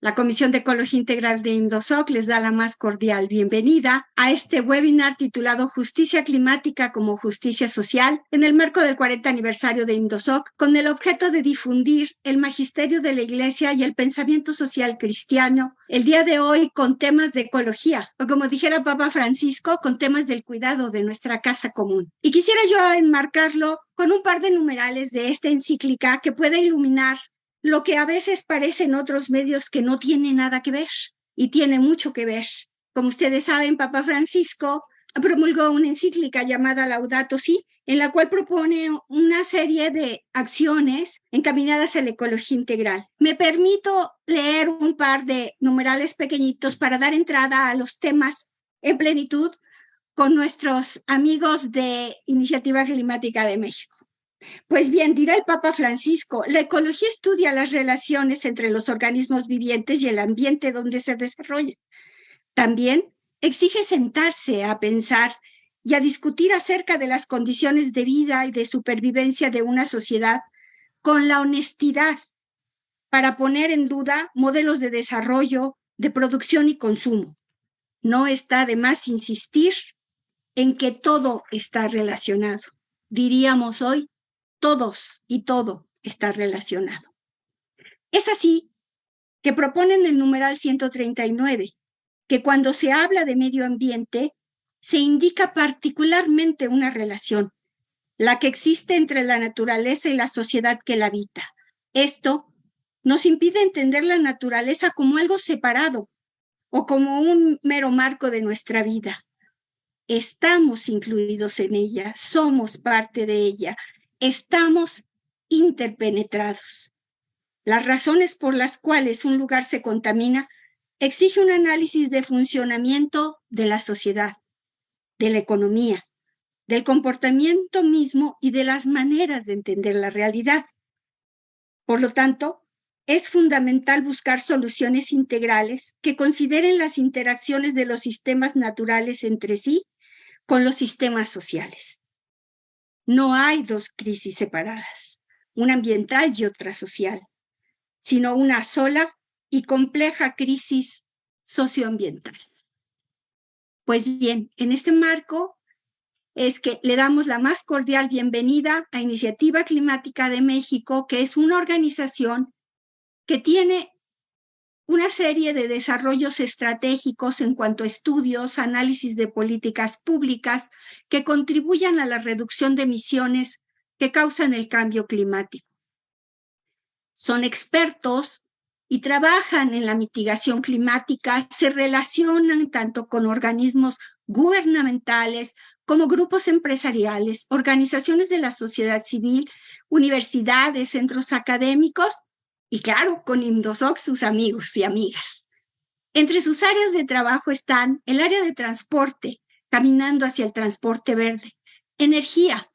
La Comisión de Ecología Integral de INDOSOC les da la más cordial bienvenida a este webinar titulado Justicia Climática como Justicia Social en el marco del 40 aniversario de INDOSOC, con el objeto de difundir el magisterio de la Iglesia y el pensamiento social cristiano. El día de hoy con temas de ecología, o como dijera Papa Francisco, con temas del cuidado de nuestra casa común. Y quisiera yo enmarcarlo con un par de numerales de esta encíclica que pueda iluminar lo que a veces parece en otros medios que no tiene nada que ver y tiene mucho que ver. Como ustedes saben, Papa Francisco promulgó una encíclica llamada Laudato Si, en la cual propone una serie de acciones encaminadas a la ecología integral. Me permito leer un par de numerales pequeñitos para dar entrada a los temas en plenitud con nuestros amigos de Iniciativa Climática de México. Pues bien, dirá el Papa Francisco, la ecología estudia las relaciones entre los organismos vivientes y el ambiente donde se desarrolla. También exige sentarse a pensar y a discutir acerca de las condiciones de vida y de supervivencia de una sociedad con la honestidad para poner en duda modelos de desarrollo, de producción y consumo. No está de más insistir en que todo está relacionado. Diríamos hoy, todos y todo está relacionado. Es así que proponen el numeral 139, que cuando se habla de medio ambiente, se indica particularmente una relación, la que existe entre la naturaleza y la sociedad que la habita. Esto nos impide entender la naturaleza como algo separado o como un mero marco de nuestra vida. Estamos incluidos en ella, somos parte de ella, estamos interpenetrados. Las razones por las cuales un lugar se contamina exige un análisis de funcionamiento de la sociedad, de la economía, del comportamiento mismo y de las maneras de entender la realidad. Por lo tanto, es fundamental buscar soluciones integrales que consideren las interacciones de los sistemas naturales entre sí con los sistemas sociales. No hay dos crisis separadas, una ambiental y otra social, sino una sola y compleja crisis socioambiental. Pues bien, en este marco es que le damos la más cordial bienvenida a Iniciativa Climática de México, que es una organización que tiene una serie de desarrollos estratégicos en cuanto a estudios, análisis de políticas públicas que contribuyan a la reducción de emisiones que causan el cambio climático. Son expertos y trabajan en la mitigación climática, se relacionan tanto con organismos gubernamentales como grupos empresariales, organizaciones de la sociedad civil, universidades, centros académicos, y claro, con INDOSOC, sus amigos y amigas. Entre sus áreas de trabajo están el área de transporte, caminando hacia el transporte verde, energía,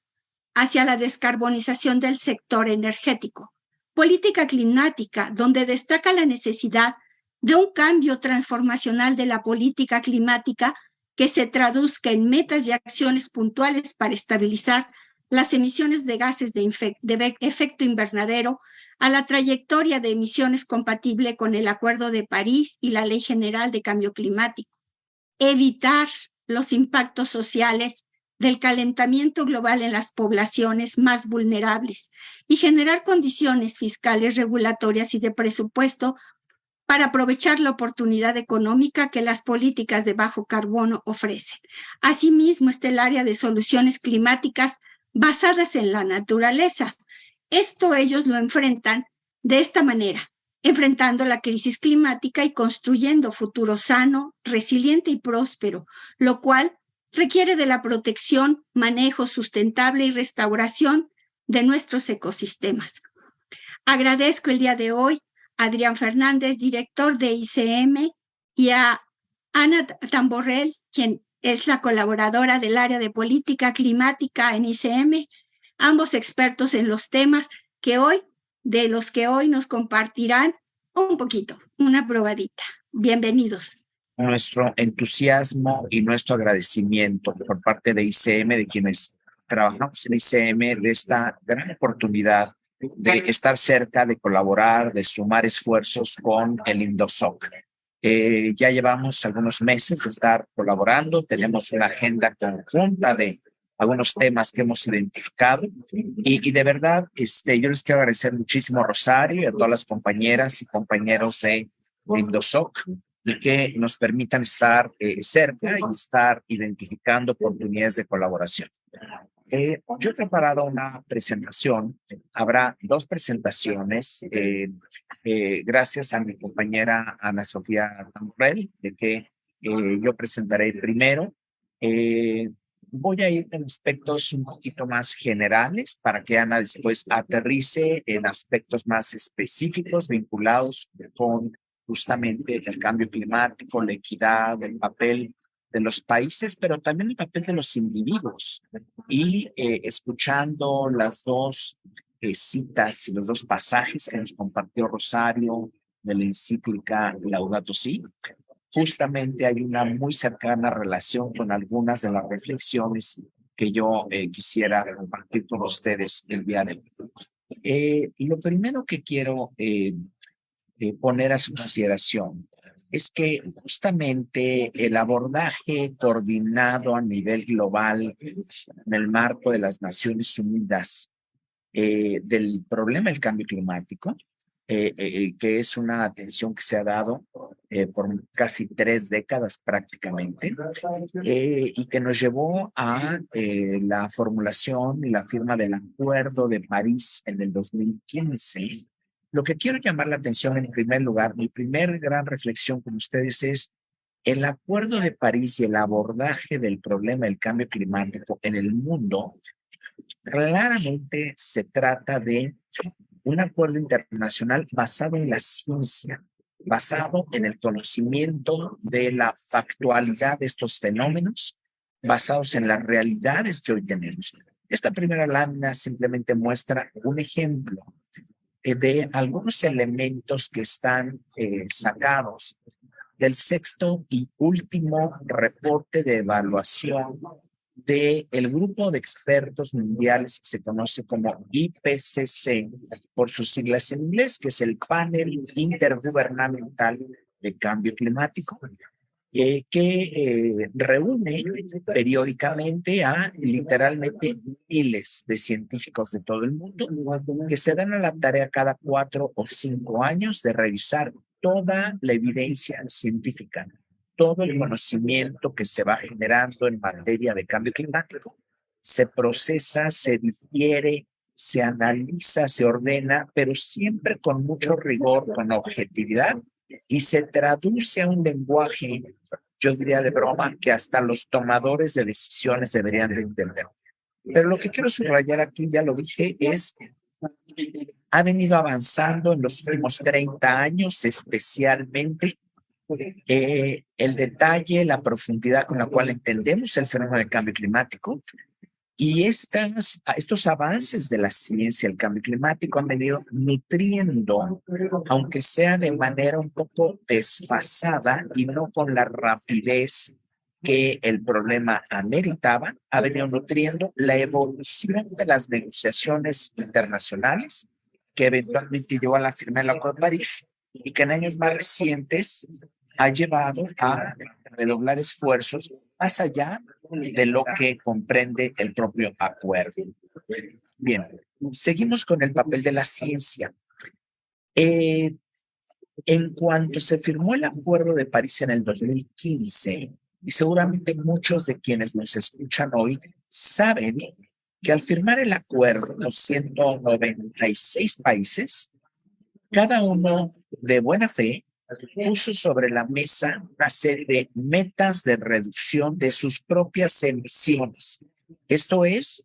hacia la descarbonización del sector energético, política climática, donde destaca la necesidad de un cambio transformacional de la política climática que se traduzca en metas y acciones puntuales para estabilizar las emisiones de gases de efecto invernadero a la trayectoria de emisiones compatible con el Acuerdo de París y la Ley General de Cambio Climático, evitar los impactos sociales del calentamiento global en las poblaciones más vulnerables y generar condiciones fiscales, regulatorias y de presupuesto para aprovechar la oportunidad económica que las políticas de bajo carbono ofrecen. Asimismo, está el área de soluciones climáticas basadas en la naturaleza. Esto ellos lo enfrentan de esta manera, enfrentando la crisis climática y construyendo futuro sano, resiliente y próspero, lo cual requiere de la protección, manejo sustentable y restauración de nuestros ecosistemas. Agradezco el día de hoy a Adrián Fernández, director de ICM, y a Ana Tamborrell, quien es la colaboradora del área de política climática en ICM, ambos expertos en los temas de los que hoy nos compartirán un poquito, una probadita. Bienvenidos. Nuestro entusiasmo y nuestro agradecimiento por parte de ICM, de quienes trabajamos en ICM, de esta gran oportunidad de estar cerca, de colaborar, de sumar esfuerzos con el INDOSOC. Ya llevamos algunos meses de estar colaborando, tenemos una agenda conjunta de algunos temas que hemos identificado y de verdad yo les quiero agradecer muchísimo a Rosario y a todas las compañeras y compañeros de INDOSOC y que nos permitan estar cerca y estar identificando oportunidades de colaboración. Yo he preparado una presentación, habrá dos presentaciones, gracias a mi compañera Ana Sofía Tamborel, de que yo presentaré primero. Voy a ir en aspectos un poquito más generales para que Ana después aterrice en aspectos más específicos vinculados con justamente el cambio climático, la equidad, el papel de los países, pero también el papel de los individuos. Y escuchando las dos citas y los dos pasajes que nos compartió Rosario de la encíclica Laudato Si, justamente hay una muy cercana relación con algunas de las reflexiones que yo quisiera compartir con ustedes el día de hoy. Lo primero que quiero poner a su consideración es que justamente el abordaje coordinado a nivel global en el marco de las Naciones Unidas del problema del cambio climático, que es una atención que se ha dado por casi 3 décadas prácticamente, y que nos llevó a la formulación y la firma del Acuerdo de París en el 2015. Lo que quiero llamar la atención en primer lugar, mi primer gran reflexión con ustedes es el Acuerdo de París y el abordaje del problema del cambio climático en el mundo. Claramente se trata de un acuerdo internacional basado en la ciencia, basado en el conocimiento de la factualidad de estos fenómenos, basados en las realidades que hoy tenemos. Esta primera lámina simplemente muestra un ejemplo de algunos elementos que están sacados del sexto y último reporte de evaluación del grupo de expertos mundiales que se conoce como IPCC, por sus siglas en inglés, que es el Panel Intergubernamental de Cambio Climático, que reúne periódicamente a literalmente miles de científicos de todo el mundo que se dan a la tarea cada 4 o 5 años de revisar toda la evidencia científica, todo el conocimiento que se va generando en materia de cambio climático, se procesa, se difiere, se analiza, se ordena, pero siempre con mucho rigor, con objetividad, y se traduce a un lenguaje, yo diría de broma, que hasta los tomadores de decisiones deberían de entender. Pero lo que quiero subrayar aquí, ya lo dije, es ha venido avanzando en los últimos 30 años, especialmente el detalle, la profundidad con la cual entendemos el fenómeno del cambio climático. Y estos avances de la ciencia del cambio climático han venido nutriendo, aunque sea de manera un poco desfasada y no con la rapidez que el problema ameritaba, ha venido nutriendo la evolución de las negociaciones internacionales, que eventualmente llegó a la firma del Acuerdo de París y que en años más recientes ha llevado a redoblar esfuerzos más allá de lo que comprende el propio acuerdo. Bien, seguimos con el papel de la ciencia. En cuanto se firmó el Acuerdo de París en el 2015, y seguramente muchos de quienes nos escuchan hoy saben que al firmar el acuerdo, los 196 países, cada uno de buena fe puso sobre la mesa una serie de metas de reducción de sus propias emisiones. Esto es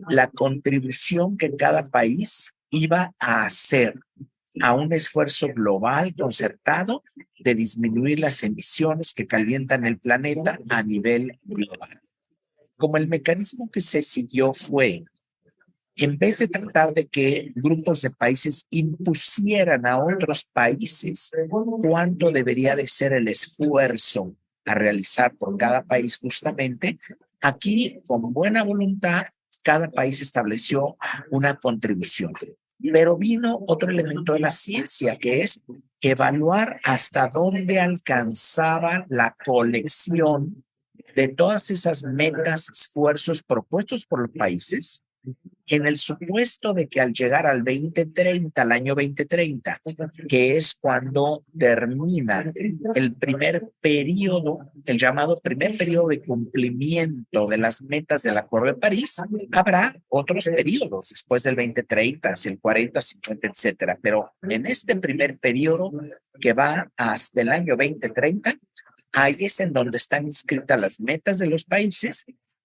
la contribución que cada país iba a hacer a un esfuerzo global concertado de disminuir las emisiones que calientan el planeta a nivel global. Como el mecanismo que se siguió fue, en vez de tratar de que grupos de países impusieran a otros países cuánto debería de ser el esfuerzo a realizar por cada país justamente, aquí con buena voluntad cada país estableció una contribución. Pero vino otro elemento de la ciencia, que es evaluar hasta dónde alcanzaba la colección de todas esas metas, esfuerzos propuestos por los países, en el supuesto de que al llegar al 2030, al año 2030, que es cuando termina el primer periodo, el llamado primer periodo de cumplimiento de las metas del Acuerdo de París, habrá otros periodos después del 2030, hacia el 40, 50, etcétera. Pero en este primer periodo que va hasta el año 2030, ahí es en donde están inscritas las metas de los países,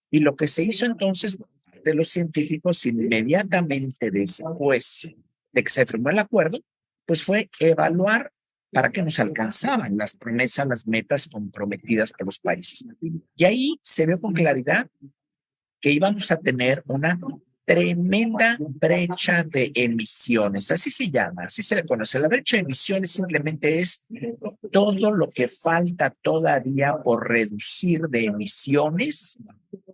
y lo que se hizo entonces de los científicos inmediatamente después de que se firmó el acuerdo, pues fue evaluar para qué nos alcanzaban las promesas, las metas comprometidas por los países. Y ahí se vio con claridad que íbamos a tener una tremenda brecha de emisiones, así se llama, así se le conoce. La brecha de emisiones simplemente es todo lo que falta todavía por reducir de emisiones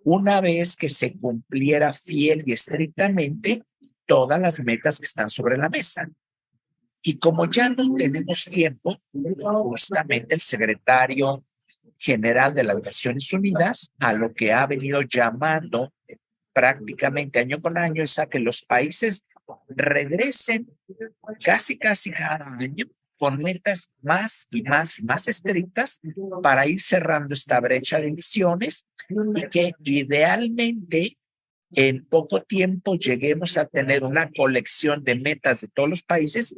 una vez que se cumpliera fiel y estrictamente todas las metas que están sobre la mesa. Y como ya no tenemos tiempo, justamente el secretario general de las Naciones Unidas a lo que ha venido llamando prácticamente año con año es a que los países regresen casi cada año con metas más y más y más estrictas para ir cerrando esta brecha de emisiones, y que idealmente en poco tiempo lleguemos a tener una colección de metas de todos los países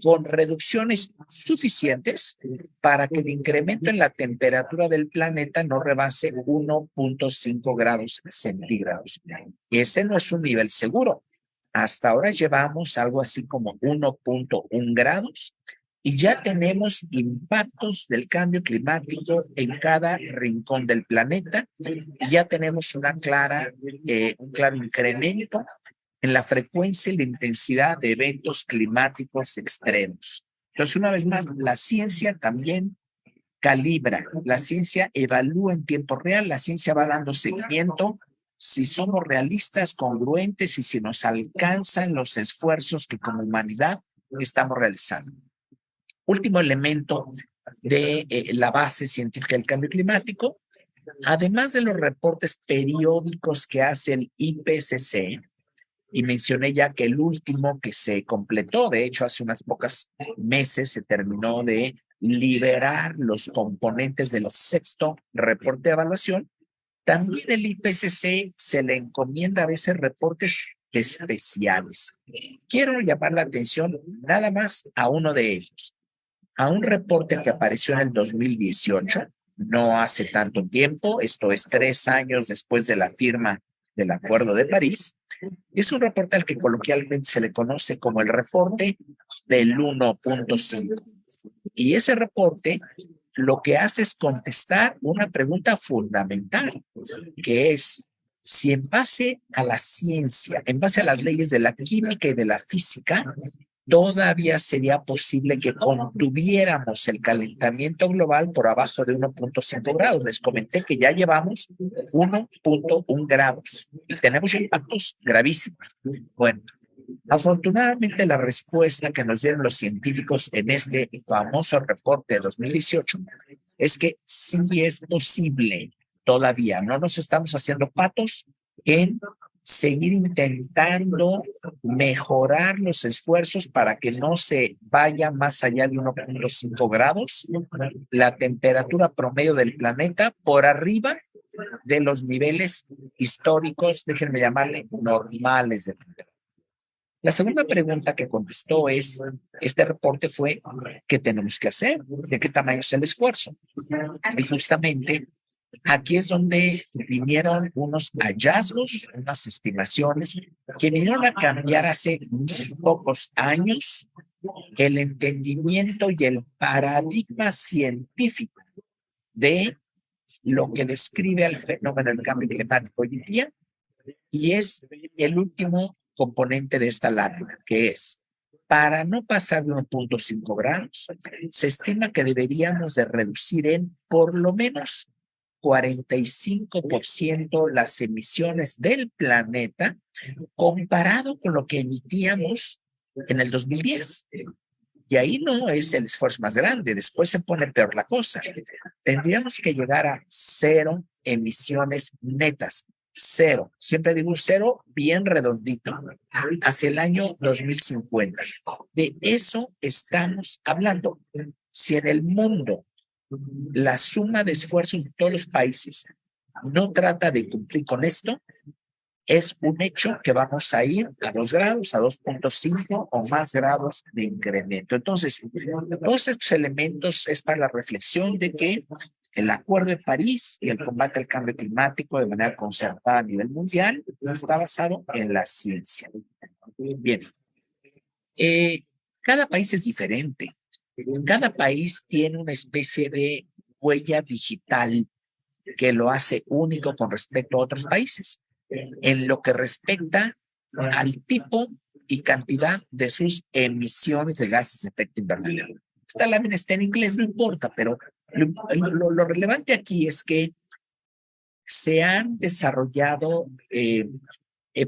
con reducciones suficientes para que el incremento en la temperatura del planeta no rebase 1.5 grados centígrados. Ese no es un nivel seguro. Hasta ahora llevamos algo así como 1.1 grados y ya tenemos impactos del cambio climático en cada rincón del planeta, y ya tenemos un claro incremento en la frecuencia y la intensidad de eventos climáticos extremos. Entonces, una vez más, la ciencia también calibra, la ciencia evalúa en tiempo real, la ciencia va dando seguimiento si somos realistas, congruentes y si nos alcanzan los esfuerzos que como humanidad estamos realizando. Último elemento de la base científica del cambio climático, además de los reportes periódicos que hace el IPCC, y mencioné ya que el último que se completó, de hecho hace unas pocas meses se terminó de liberar los componentes del sexto reporte de evaluación, también el IPCC se le encomienda a veces reportes especiales. Quiero llamar la atención nada más a uno de ellos, a un reporte que apareció en el 2018, no hace tanto tiempo, esto es 3 años después de la firma del Acuerdo de París. Es un reporte al que coloquialmente se le conoce como el reporte del 1.5. Y ese reporte lo que hace es contestar una pregunta fundamental, que es si en base a la ciencia, en base a las leyes de la química y de la física, todavía sería posible que contuviéramos el calentamiento global por abajo de 1.5 grados. Les comenté que ya llevamos 1.1 grados y tenemos impactos gravísimos. Bueno, afortunadamente la respuesta que nos dieron los científicos en este famoso reporte de 2018 es que sí es posible todavía. No nos estamos haciendo patos en seguir intentando mejorar los esfuerzos para que no se vaya más allá de 1.5 grados la temperatura promedio del planeta por arriba de los niveles históricos, déjenme llamarle normales de temperatura. La segunda pregunta que contestó este reporte fue, ¿qué tenemos que hacer? ¿De qué tamaño es el esfuerzo? Y justamente aquí es donde vinieron unos hallazgos, unas estimaciones que vinieron a cambiar hace muy pocos años el entendimiento y el paradigma científico de lo que describe el fenómeno del cambio climático hoy en día, y es el último componente de esta lámina, que es, para no pasar de 1.5 grados, se estima que deberíamos de reducir en por lo menos 45% las emisiones del planeta comparado con lo que emitíamos en el 2010. Y ahí no es el esfuerzo más grande, después se pone peor la cosa. Tendríamos que llegar a cero emisiones netas, cero. Siempre digo cero bien redondito, hacia el año 2050. De eso estamos hablando. Si en el mundo la suma de esfuerzos de todos los países no trata de cumplir con esto, es un hecho que vamos a ir a 2 grados, a 2.5 o más grados de incremento. Entonces, todos estos elementos es para la reflexión de que el Acuerdo de París y el combate al cambio climático de manera concertada a nivel mundial está basado en la ciencia. Bien, cada país es diferente. Cada país tiene una especie de huella digital que lo hace único con respecto a otros países en lo que respecta al tipo y cantidad de sus emisiones de gases de efecto invernadero. Esta lámina está en inglés, no importa, pero lo relevante aquí es que se han desarrollado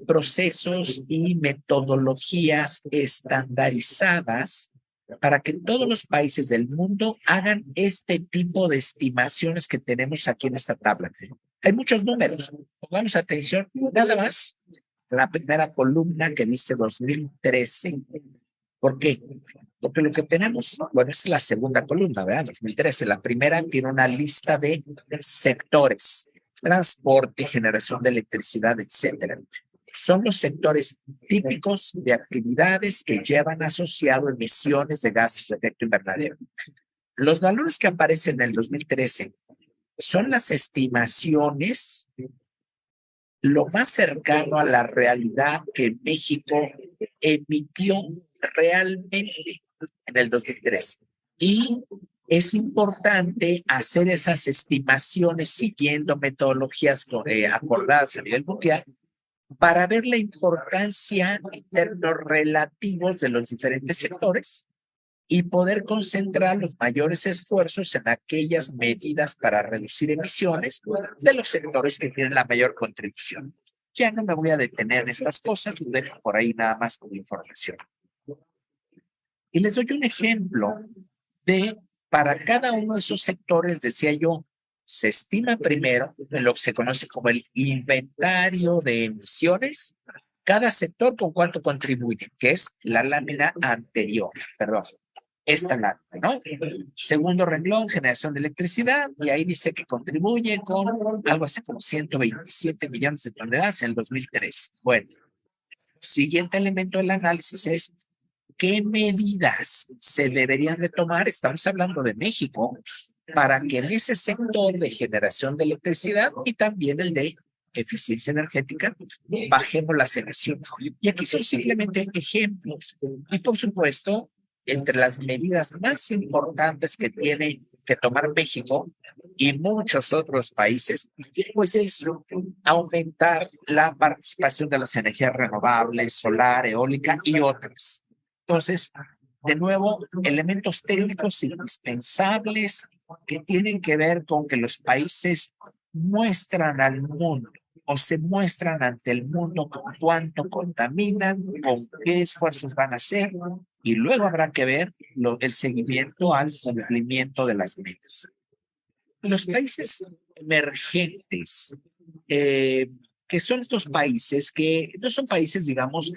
procesos y metodologías estandarizadas para que todos los países del mundo hagan este tipo de estimaciones que tenemos aquí en esta tabla. Hay muchos números. Pongamos atención, nada más la primera columna que dice 2013. ¿Por qué? Porque lo que tenemos, bueno, es la segunda columna, ¿verdad? 2013. La primera tiene una lista de sectores, transporte, generación de electricidad, etcétera. Son los sectores típicos de actividades que llevan asociado emisiones de gases de efecto invernadero. Los valores que aparecen en el 2013 son las estimaciones lo más cercano a la realidad que México emitió realmente en el 2013. Y es importante hacer esas estimaciones siguiendo metodologías acordadas a nivel mundial para ver la importancia en términos relativos de los diferentes sectores y poder concentrar los mayores esfuerzos en aquellas medidas para reducir emisiones de los sectores que tienen la mayor contribución. Ya no me voy a detener en estas cosas, lo dejo por ahí nada más como información. Y les doy un ejemplo de, para cada uno de esos sectores, decía yo, se estima primero en lo que se conoce como el inventario de emisiones, cada sector con cuánto contribuye, que es la lámina anterior, perdón, esta lámina, ¿no? Segundo renglón, generación de electricidad, y ahí dice que contribuye con algo así como 127 millones de toneladas en el 2013. Bueno, siguiente elemento del análisis es ¿qué medidas se deberían de tomar? Estamos hablando de México, para que en ese sector de generación de electricidad y también el de eficiencia energética bajemos las emisiones. Y aquí son simplemente ejemplos. Y por supuesto, entre las medidas más importantes que tiene que tomar México y muchos otros países, pues es aumentar la participación de las energías renovables, solar, eólica y otras. Entonces, de nuevo, elementos técnicos indispensables que tienen que ver con que los países muestran al mundo o se muestran ante el mundo con cuánto contaminan, con qué esfuerzos van a hacer, y luego habrá que ver el seguimiento al cumplimiento de las metas. Los países emergentes, que son estos países que no son países, digamos,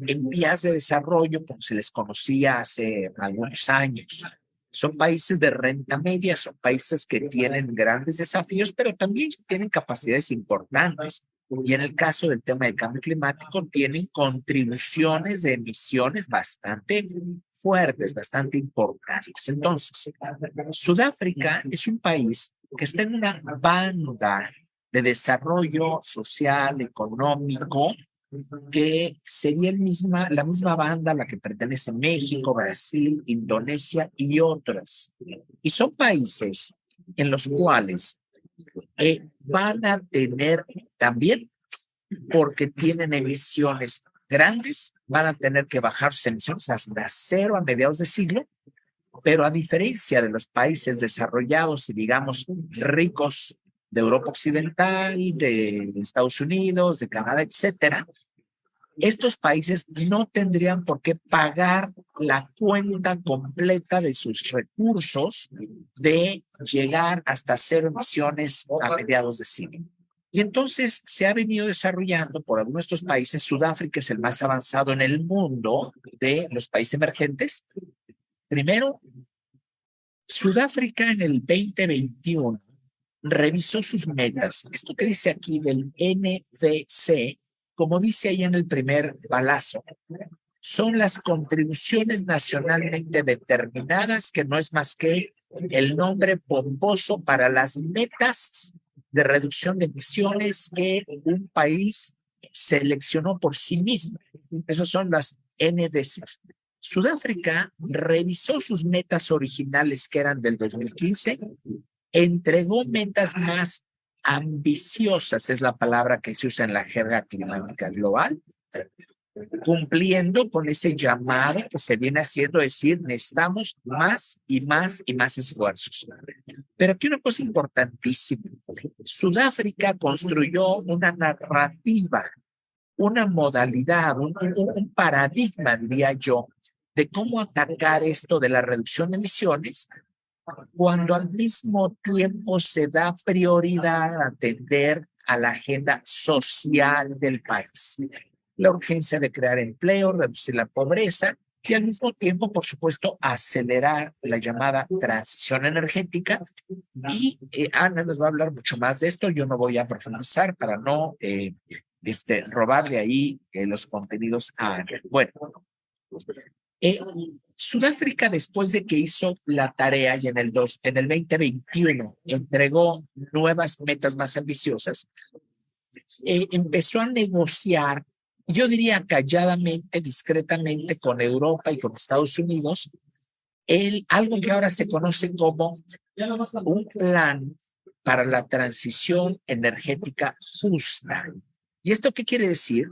en vías de desarrollo, como se les conocía hace algunos años. Son países de renta media, son países que tienen grandes desafíos, pero también tienen capacidades importantes. Y en el caso del tema del cambio climático, tienen contribuciones de emisiones bastante fuertes, bastante importantes. Entonces, Sudáfrica es un país que está en una banda de desarrollo social, económico, que sería la misma banda a la que pertenece México, Brasil, Indonesia y otras. Y son países en los cuales van a tener también, porque tienen emisiones grandes, van a tener que bajar sus emisiones hasta cero a mediados de siglo, pero a diferencia de los países desarrollados y digamos ricos de Europa Occidental, de Estados Unidos, de Canadá, etcétera, estos países no tendrían por qué pagar la cuenta completa de sus recursos de llegar hasta cero emisiones a mediados de siglo. Y entonces se ha venido desarrollando por algunos de estos países. Sudáfrica es el más avanzado en el mundo de los países emergentes. Primero, Sudáfrica en el 2021 revisó sus metas. Esto que dice aquí del NDC, como dice ahí en el primer balazo, son las contribuciones nacionalmente determinadas, que no es más que el nombre pomposo para las metas de reducción de emisiones que un país seleccionó por sí mismo. Esas son las NDCs. Sudáfrica revisó sus metas originales, que eran del 2015, entregó metas más ambiciosas, es la palabra que se usa en la jerga climática global, cumpliendo con ese llamado que se viene haciendo, decir, necesitamos más y más y más esfuerzos. Pero aquí una cosa importantísima, Sudáfrica construyó una narrativa, una modalidad, un paradigma, diría yo, de cómo atacar esto de la reducción de emisiones, cuando al mismo tiempo se da prioridad a atender a la agenda social del país, la urgencia de crear empleo, reducir la pobreza y al mismo tiempo, por supuesto, acelerar la llamada transición energética. Y Ana nos va a hablar mucho más de esto. Yo no voy a profundizar para no robarle ahí los contenidos a Ana. Bueno, Sudáfrica, después de que hizo la tarea y en el 2021 entregó nuevas metas más ambiciosas, empezó a negociar, yo diría calladamente, discretamente, con Europa y con Estados Unidos, algo que ahora se conoce como un plan para la transición energética justa. ¿Y esto qué quiere decir?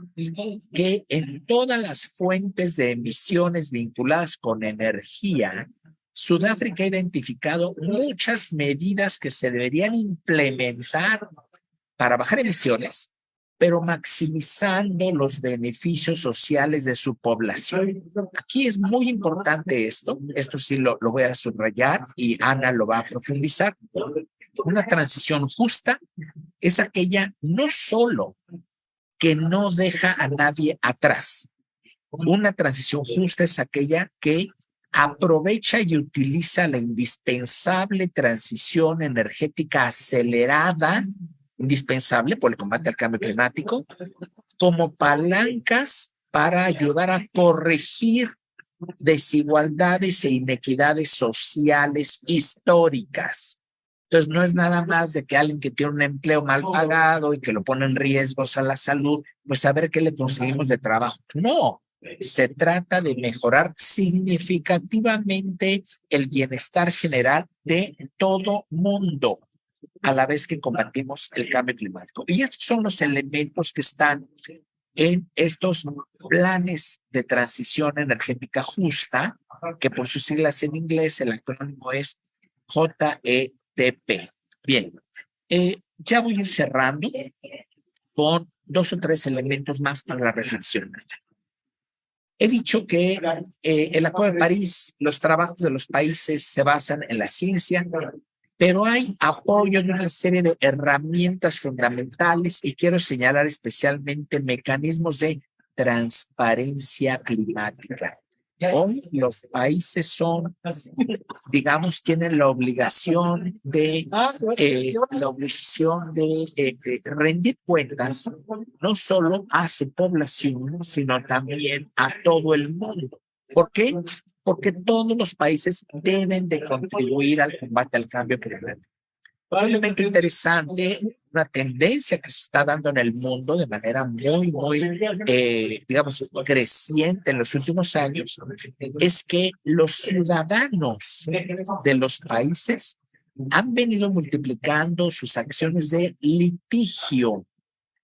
Que en todas las fuentes de emisiones vinculadas con energía, Sudáfrica ha identificado muchas medidas que se deberían implementar para bajar emisiones, pero maximizando los beneficios sociales de su población. Aquí es muy importante esto sí lo voy a subrayar y Ana lo va a profundizar. Una transición justa es aquella no solo que no deja a nadie atrás. Una transición justa es aquella que aprovecha y utiliza la indispensable transición energética acelerada, indispensable por el combate al cambio climático, como palancas para ayudar a corregir desigualdades e inequidades sociales históricas. Entonces, no es nada más de que alguien que tiene un empleo mal pagado y que lo pone en riesgos a la salud, pues a ver qué le conseguimos de trabajo. No, se trata de mejorar significativamente el bienestar general de todo mundo, a la vez que combatimos el cambio climático. Y estos son los elementos que están en estos planes de transición energética justa, que por sus siglas en inglés, el acrónimo es JETP. Bien, ya voy a ir cerrando con 2 o 3 elementos más para la reflexión. He dicho que el Acuerdo de París, los trabajos de los países se basan en la ciencia, pero hay apoyo de una serie de herramientas fundamentales y quiero señalar especialmente mecanismos de transparencia climática. Hoy los países tienen la obligación de rendir cuentas no solo a su población, sino también a todo el mundo. ¿Por qué? Porque todos los países deben de contribuir al combate al cambio climático. Un elemento interesante, una tendencia que se está dando en el mundo de manera muy, creciente en los últimos años, es que los ciudadanos de los países han venido multiplicando sus acciones de litigio,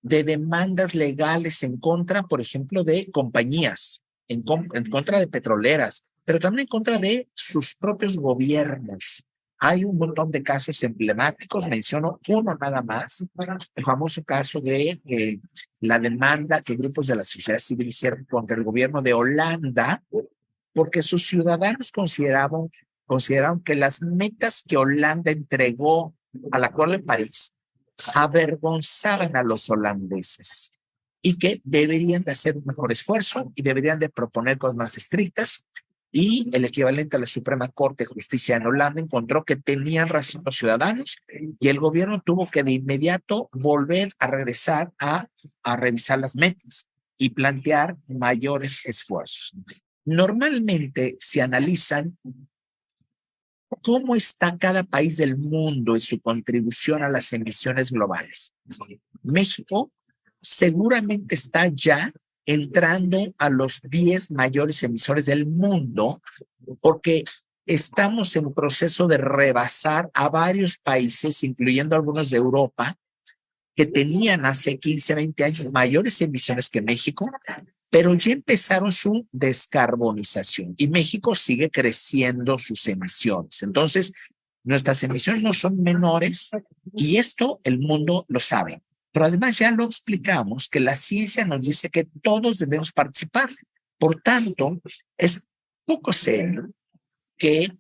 de demandas legales en contra, por ejemplo, de compañías, en contra de petroleras, pero también en contra de sus propios gobiernos, Hay un montón de casos emblemáticos, menciono uno nada más, el famoso caso de la demanda que grupos de la sociedad civil hicieron contra el gobierno de Holanda, porque sus ciudadanos consideraron que las metas que Holanda entregó al Acuerdo de París avergonzaban a los holandeses y que deberían de hacer un mejor esfuerzo y deberían de proponer cosas más estrictas. Y el equivalente a la Suprema Corte de Justicia en Holanda encontró que tenían razón los ciudadanos y el gobierno tuvo que de inmediato volver a regresar a revisar las metas y plantear mayores esfuerzos. Normalmente se analizan cómo está cada país del mundo en su contribución a las emisiones globales. México seguramente está ya entrando a los 10 mayores emisores del mundo porque estamos en un proceso de rebasar a varios países, incluyendo algunos de Europa, que tenían hace 15, 20 años mayores emisiones que México, pero ya empezaron su descarbonización y México sigue creciendo sus emisiones. Entonces, nuestras emisiones no son menores y esto el mundo lo sabe. Pero además ya lo explicamos que la ciencia nos dice que todos debemos participar. Por tanto, es poco serio que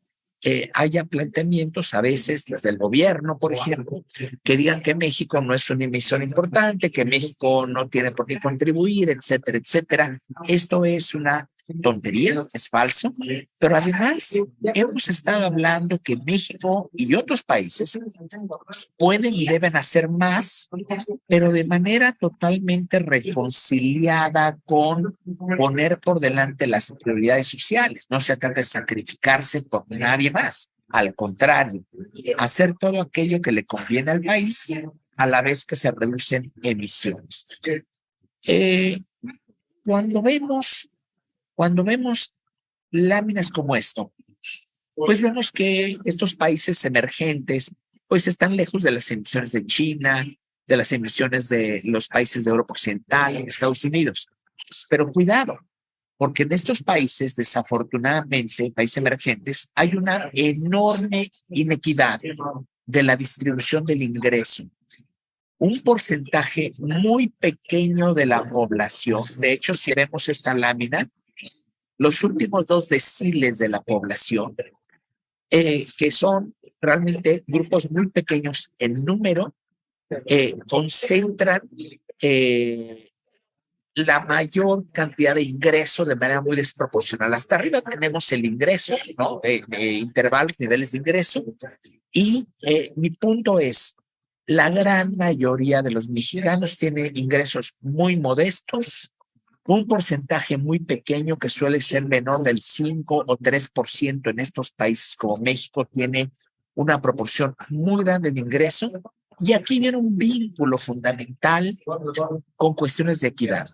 haya planteamientos, a veces desde el gobierno, por ejemplo, que digan que México no es una emisión importante, que México no tiene por qué contribuir, etcétera, etcétera. Esto es una tontería, es falso, pero además hemos estado hablando que México y otros países pueden y deben hacer más, pero de manera totalmente reconciliada con poner por delante las prioridades sociales. No se trata de sacrificarse por nadie más, al contrario, hacer todo aquello que le conviene al país a la vez que se reducen emisiones. Cuando vemos láminas como esto, pues vemos que estos países emergentes pues están lejos de las emisiones de China, de las emisiones de los países de Europa Occidental, Estados Unidos. Pero cuidado, porque en estos países, desafortunadamente, países emergentes, hay una enorme inequidad de la distribución del ingreso. Un porcentaje muy pequeño de la población, de hecho, si vemos esta lámina, los últimos 2 deciles de la población, que son realmente grupos muy pequeños en número, concentran la mayor cantidad de ingresos de manera muy desproporcional. Hasta arriba tenemos el ingreso, ¿no? Intervalos, niveles de ingreso. Y mi punto es, la gran mayoría de los mexicanos tiene ingresos muy modestos, un porcentaje muy pequeño que suele ser menor del 5 o 3% en estos países como México tiene una proporción muy grande de ingreso. Y aquí viene un vínculo fundamental con cuestiones de equidad.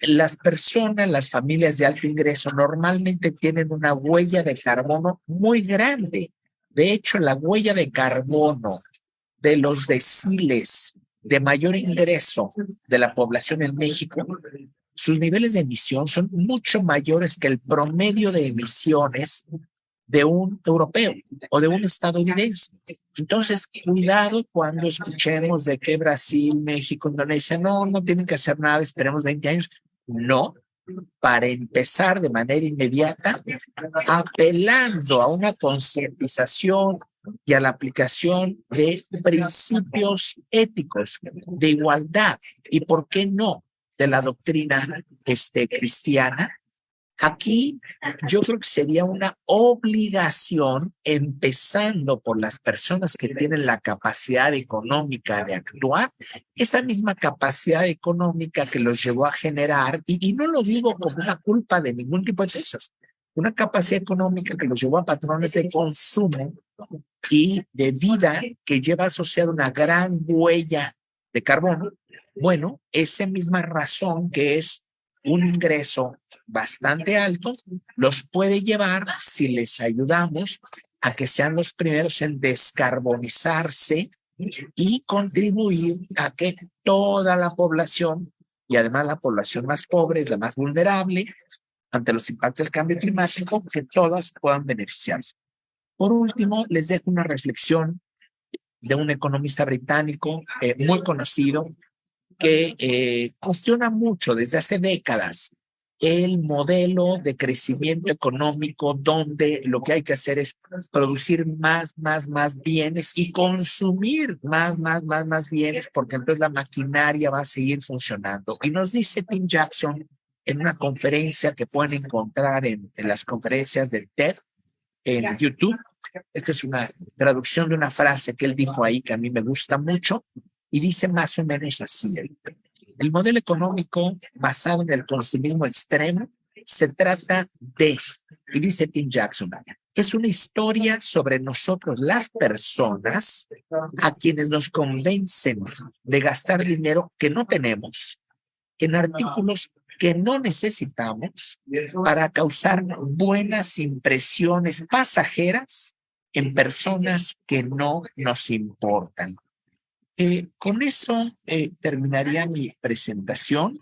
Las personas, las familias de alto ingreso normalmente tienen una huella de carbono muy grande. De hecho, la huella de carbono de los deciles de mayor ingreso de la población en México, sus niveles de emisión son mucho mayores que el promedio de emisiones de un europeo o de un estadounidense. Entonces, cuidado cuando escuchemos de que Brasil, México, Indonesia, no tienen que hacer nada, esperemos 20 años. No, para empezar de manera inmediata, apelando a una concientización y a la aplicación de principios éticos de igualdad y, ¿por qué no?, de la doctrina cristiana. Aquí yo creo que sería una obligación, empezando por las personas que tienen la capacidad económica de actuar, esa misma capacidad económica que los llevó a generar, y no lo digo como una culpa de ningún tipo de cosas, una capacidad económica que los llevó a patrones de consumo y de vida que lleva asociada una gran huella de carbono. Bueno, esa misma razón que es un ingreso bastante alto, los puede llevar, si les ayudamos, a que sean los primeros en descarbonizarse y contribuir a que toda la población, y además la población más pobre, la más vulnerable ante los impactos del cambio climático, que todas puedan beneficiarse. Por último, les dejo una reflexión de un economista británico muy conocido que cuestiona mucho desde hace décadas el modelo de crecimiento económico donde lo que hay que hacer es producir más bienes y consumir más bienes, porque entonces la maquinaria va a seguir funcionando. Y nos dice Tim Jackson en una conferencia que pueden encontrar en las conferencias de TED en YouTube. Esta es una traducción de una frase que él dijo ahí que a mí me gusta mucho y dice más o menos así: el modelo económico basado en el consumismo extremo se trata de, y dice Tim Jackson, es una historia sobre nosotros las personas a quienes nos convencen de gastar dinero que no tenemos en artículos que no necesitamos para causar buenas impresiones pasajeras en personas que no nos importan. Con eso terminaría mi presentación.